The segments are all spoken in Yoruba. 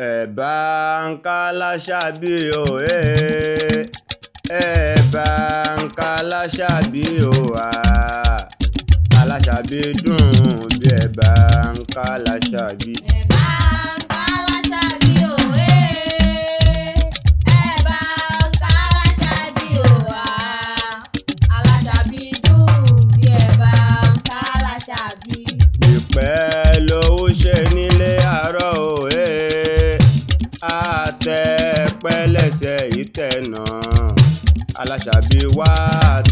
Ẹ̀bà ń ká láṣàbí o, ẹ̀bà ń ká láṣàbí o, aláṣàbí dùn bí ẹ̀bà ń ká láṣàbí. Ẹ̀bà ń ká láṣàbí o, ẹ̀bà ń ká láṣàbí o, aláṣàbí dùn bí ẹ̀bà ń ká láṣàbí. Ìpẹ́ lówó ṣe nílé àárọ̀ o, àtẹ̀pẹ́lẹ́sẹ̀ ìtẹ̀nà aláṣàbí wá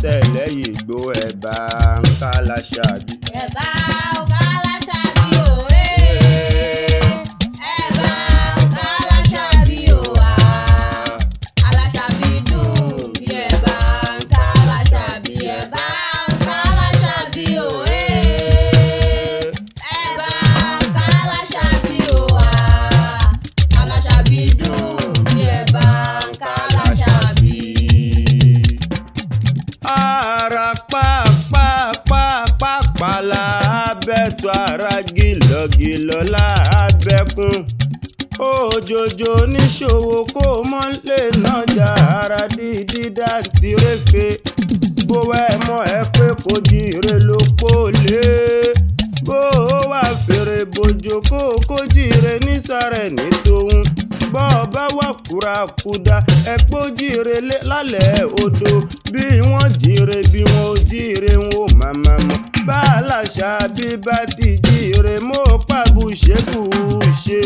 tẹ̀lé ìgbó ẹ̀bà ń ká láṣàbí. Ẹ̀bà ń ká láṣàbí o, ẹ̀bà ń ká láṣàbí o, aláṣàbí dùn bí ẹ̀bà ń ká láṣàbí. Ẹ̀bà ń ká láṣàbí o, ẹ̀bà ń ká láṣàbí o, aláṣàbí dùn bí ẹ̀bà ń ká láṣàbí. Ara pápápápápá lábẹ́tọ̀ ara gìlọ̀gìlọ̀ lábẹ́kún. Òjòjò níṣòwò kó mọ́ lè nájà ara dídí dàtí réfe. Bó ẹ mọ̀ ẹ pé kò jíire ló pólé. Bó wà fèrè bòjò kó jíire nísàrẹ̀ ní tòun. Bọ́ bá wà kúrakúdà ẹ pé ó jíire lálẹ́ odò. Bí wọ́n jíire bí wọ́n ò jíire wọn ò màmá mọ̀. Bá aláṣàbí bá ti jíire mo pàbùṣebùṣe.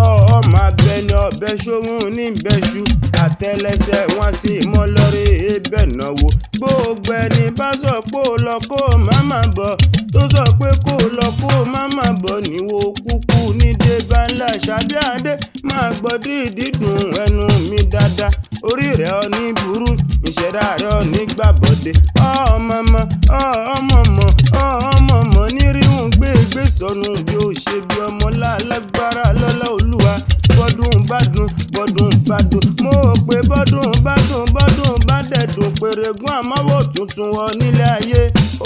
Ọmọ abẹni ọbẹ̀ ṣóhun níbẹ̀ṣu. Àtẹ́lẹsẹ̀ wọn sì mọ́ lọ́rí ebẹ̀ náwó. Gbogbo ẹni bá sọ pé ó lọ kó máma bọ̀. Tó sọ pé kó lọ kó máma bọ̀ níwò kúkú ní débà ńlá ṣàbí adé. Máa gbọ́ dídùn ẹnu mi dáadáa. Orí rẹ̀ ọ ní burú, ìṣẹ̀dá rẹ̀ ọ ní gbàbọ̀dé. ọmọ nírìhùn gbé sọnù bí ó ṣe bí ọmọ lálágbára lọ́lá olúwa. Bọ́dún bá dùn mo pé bọ́dún bá dẹ̀dùn pèrègùn àmọ́wò tuntun wọ nílé ayé.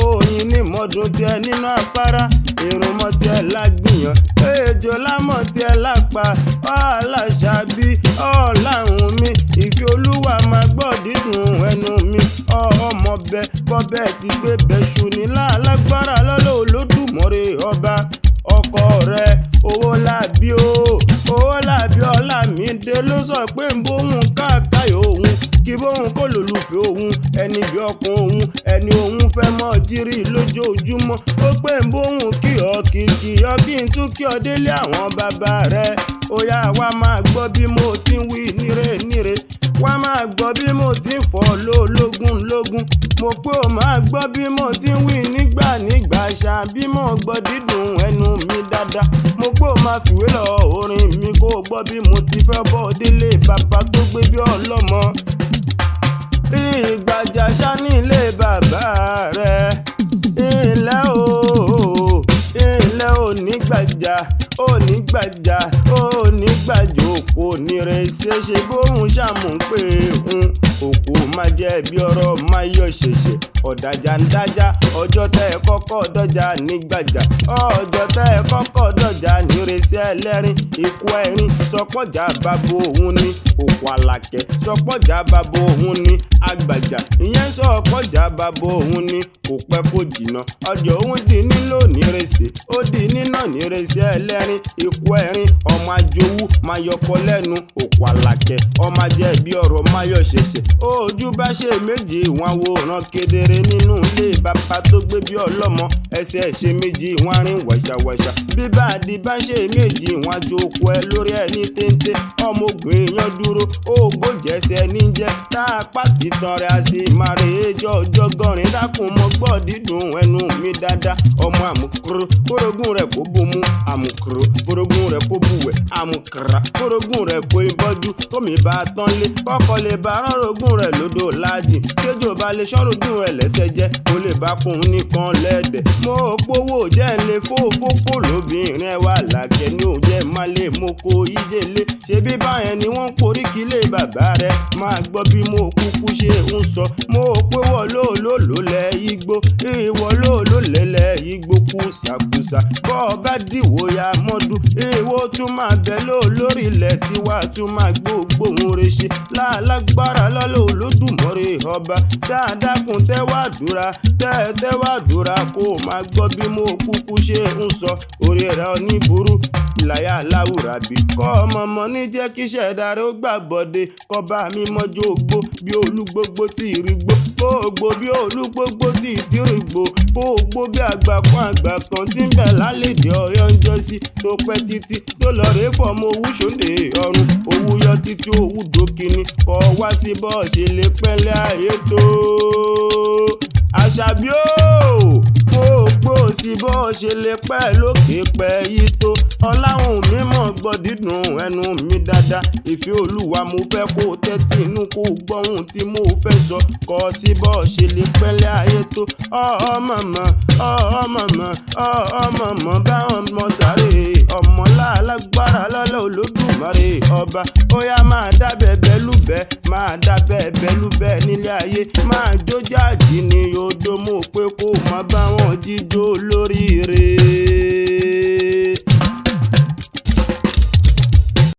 Oyin ní mọ́dún tiẹ̀ nínú afárá, irun mọ́ tiẹ̀ lágbìyàn, ejò lámọ̀ tiẹ̀ lápá. Aláṣàbí ọ̀làhùn mi, ìfẹ́ olúwa máa gbọ́ dídùn ẹnu mi. Ọmọ bọ́bẹ̀ ti gbé bẹ́ṣu ní lálágbára lọ́lọ́ Olódùmarè ọba. Ọkọ rẹ̀ Owólabí Ọlámídé ló sọ pé ń bóhùn káàkáyọ̀ òun kí bóhùn kó lòlùfẹ́ òun ẹni bí ọkùn òun ẹni òun fẹ́ mọ́ jírí lójoojúmọ́. Ó pé ń bóhùn kí ọ kí n tún kí ọ délé àwọn bàbá rẹ̀. Ó yá wá máa gbọ́ bí mo ti ń wí níre wá máa gbọ́ bí mo ti ń fọ́ lógún. Mo pé ó máa gbọ́ bí mo ti ń wí nígbà ṣàbí mo gbọ́ dídùn ẹnu mi dáadáa. Mo pé ó máa fìwé lọ orin mi kó gbọ́ bí mo ti fẹ́ bọ́ délé bàbá tó gbé bí ọlọ́mọ. Ìgbàjà ṣá ní ilé bàbá rẹ̀. Ilẹ̀ onígbàjà òkò nírèsé ṣe bóhùn ṣàmù pé òkò máa jẹ́ bí ọ̀rọ̀ máa yọ̀ ṣẹ̀ṣẹ̀. Ọ̀dàjà ń dájà ọjọ́ tẹ́ ẹ kọ́kọ́ dọ́jà nígbàjà. Ọjọ́ tẹ́ ẹ kọ́kọ́ dọ́jà nírèsé ẹlẹ́rìn. Ikú ẹ̀rín sọpọ̀jà bàbá òun ni. Òkò àlàkẹ́ sọpọ̀jà bàbá òun ni. Àgbàjà ìyẹn sọpọ̀jà bàbá òun ni. Kò pẹ́ kó jìnnà ọjọ́ òun di nílò nírèsé. Ó di nínà nírèsé ẹlẹ́rìn. Ikú ẹ̀rín ọmọ ajowú máa yọkọ lẹ́nu. Òkò àlàkẹ́ ọmọ ajẹ́ bí ọ̀rọ̀ máa yọ̀ ṣẹ̀ṣẹ̀. Ojú bá ṣe méjì wọn wòran kedere nínú ilé bàbá tó gbé bí ọlọ́mọ. Ẹsẹ̀ ṣe méjì wọn rìn wàṣàwàṣà. Bíbáàdì bá ṣe méjì wọn jókòó ẹ lórí ẹni téńté. Ọmọ ogun èèyàn dúró ògbójẹsẹ̀ níjẹ́. Tá a pàtì tán rẹ̀ a sì máa rè é jọjọ́ gọrin. Dákun mọ́ gbọ́ dídùn ẹnu mi dáadáa. Ọmọ àmùkúrú kórógùn rẹ̀ kó bomú. Àmùkúrú kórógùn rẹ̀ kó buwẹ̀. Àmùkúrá kórógùn rẹ̀ kó ibọ́jú. Tómi bá tán lé kọ́kọ́ lè bá rọ́rọ́gùn rẹ̀ lódò láàjì. Kéjò bá lè ṣọ́rọ́gùn rẹ̀ lẹ́sẹ̀ jẹ́. Ó lè bá kún nìkan lẹ́dẹ̀. Mo pówó jẹ́ ń lè fófókó lóbìnrin ẹ wà lákẹ́ ní òjẹ́ má lè mo kó ìdílé. Ṣebí báyẹn ni wọ́n kó oríkì ilé bàbá rẹ máa gbọ́ bí mo kúkú ṣe ń sọ. Mo pé wọ́n ló lẹ̀ igbó ìwọ ló lẹ̀lẹ̀ igbó kùsàkùsà. Bọ́ ọ bá dìwò ya mọ́dún ìwọ tún máa bẹ̀ lórí ilẹ̀ tiwa tún máa gbóhùn rẹ̀ ṣe lálágbára lọ́lọ́ Olódùmarè ọba. Dáadáa kun tẹ́wàdúrà kó o máa gbọ́ bí mo kúkú ṣe ń sọ. Orí rẹ̀ oníburú ìlàyà aláwùrà bí. Kọ́ ọmọ ní jẹ́ kí ṣẹ̀dá rẹ̀ ó gbà bọ́dé. Kọ́ba mi mọ́jọ́ ògbó bí olúgbógbó tí ìrìgbó. Kó ògbó bí olúgbógbó tí ìtìrìgbó. Kó ògbó bí àgbà kan tí ń bẹ̀ lálẹ́dẹ̀ Ọ̀yọ́ ń jọ sí. Tó pẹ́ títí tó lọ rèé fọmọ owú ṣòǹdè ọ̀run. Owú yọ títí owú dókínì. Kọ́ wá sí bọ́ ṣe lè pẹ́lẹ́ ayé tó. Àṣàbí ó gbogbo sí bó ṣe lè pẹ́ lókè pẹ́ yìí tó. Ọláhun mi mọ̀ gbọ́ dídùn ẹnu mi dáadáa. Ìfẹ́ Olúwa mo fẹ́ kó tẹ́tí inú kó gbọ́hùn tí mo fẹ́ sọ. Kọ́ sí bó ṣe lè pẹ́lẹ́ ayé tó. ọmọ báwọn mọ sáré ọmọ lálágbára lọ́lọ́ Olódùmarè ọba. Ó yá máa dábẹ́ bẹ́lúbẹ́ nílé ayé. Máa jó jáàjì ní odò mo pé kó má bá wọn jíjó lóríire.